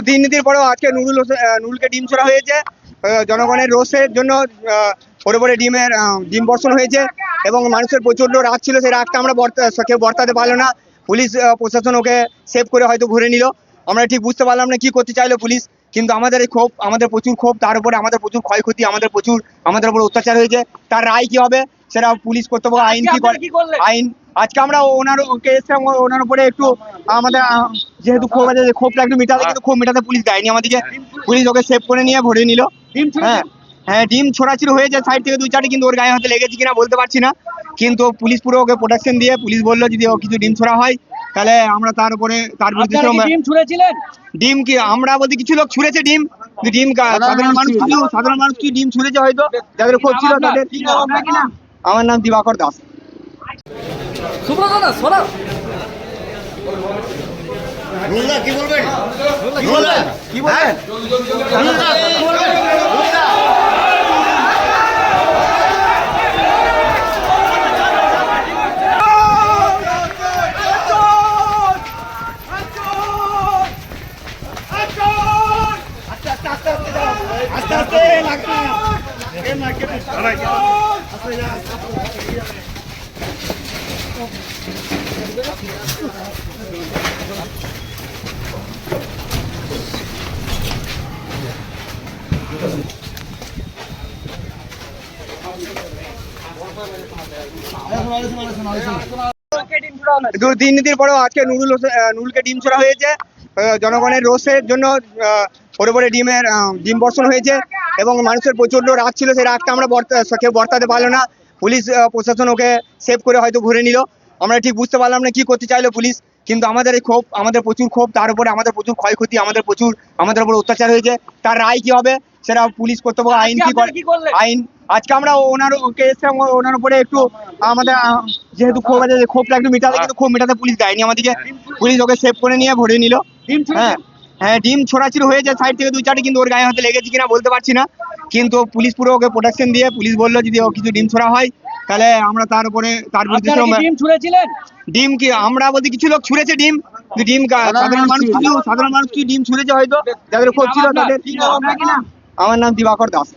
তিন দিন পরেও আজকে নুরুলকে ডিম ছোড়া হয়েছে। জনগণের রোষের জন্য ওর উপরে ডিম বর্ষণ হয়েছে এবং মানুষের প্রচন্ড রাগ ছিল। সেই রাগটা আমরা কেউ বর্তাতে পারলো না। পুলিশ প্রশাসন ওকে সেভ করে হয়তো ঘুরে নিল। আমরা ঠিক বুঝতে পারলাম না কি করতে চাইলো পুলিশ। কিন্তু আমাদের এই ক্ষোভ, আমাদের প্রচুর ক্ষোভ, তার উপরে আমাদের প্রচুর ক্ষয়ক্ষতি, আমাদের উপর অত্যাচার হয়েছে। তার রায় কি হবে সেটা পুলিশ কর্তৃপক্ষ আইন কি করে আইন আজকে আমরা ওনার উপরে একটু আমাদের যেহেতু ক্ষোভ আছে, ক্ষোভটা একটু মেটাতে, কিন্তু ক্ষোভ মেটাতে পুলিশ দেয়নি আমাদেরকে। পুলিশ ওকে সেভ করে নিয়ে ভরে নিল। হ্যাঁ, ডিম ছোড়াছুড়ি হয়েছে সাইড থেকে 2-4টি, কিন্তু ওর গায়ে হয়তো লেগেছে কিনা বলতে পারছি না। কিন্তু পুলিশ পুরো ওকে প্রোটেকশন দিয়ে পুলিশ বললো যদি ও কিছু ডিম ছোড়া হয় তাহলে আমরা তার বিরুদ্ধে ডিম কি আমরা বলতে কিছু লোক ছুঁড়েছে ডিম। সাধারণ মানুষ কি ডিম ছুঁড়েছে হয়তো, যাদের ক্ষোভ ছিল তাদের। আমার নাম দিবাকর দাস। কি বলবেন? তিন দিন পরেও আজকে নুরুলকে ডিম ছোড়া হয়েছে। জনগণের রোষের জন্য ওর উপরে ডিম বর্ষণ হয়েছে এবং মানুষের প্রচন্ড রাগ ছিল। সেই রাগটা আমরা কেউ বর্তাতে পারলো না। পুলিশ প্রশাসন ওকে সেভ করে হয়তো ঘুরে নিল। আমরা ঠিক বুঝতে পারলাম না কি করতে চাইলো পুলিশ। কিন্তু আমাদের এই ক্ষোভ, আমাদের প্রচুর ক্ষোভ, তার উপরে আমাদের প্রচুর ক্ষয়ক্ষতি, আমাদের উপর অত্যাচার হয়েছে। তার রায় কি হবে সেটা পুলিশ কর্তৃপক্ষ আইন কি করে আজকে আমরা ওনার উপরে একটু আমাদের যেহেতু ক্ষোভ আছে, ক্ষোভটা একটু মেটাতে, কিন্তু ক্ষোভ মেটাতে পুলিশ দেয়নি আমাদেরকে। পুলিশ ওকে সেভ করে নিয়ে ভরে নিল। হ্যাঁ, ডিম ছোড়াছুড়ি হয়েছে সাইড থেকে 2-4টি, কিন্তু ওর গায়ে হয়তো লেগেছে কিনা বলতে পারছি না। কিন্তু পুলিশ পুরো ওকে প্রোটেকশন দিয়ে পুলিশ বললো যদি ও কিছু ডিম ছোড়া হয় তাহলে আমরা তার বিরুদ্ধে ডিম কি আমরা বলতে কিছু লোক ছুঁড়েছে ডিম। সাধারণ মানুষ কি ডিম ছুঁড়েছে হয়তো, যাদের ক্ষোভ ছিল তাদের। আমার নাম দিবাকর দাস।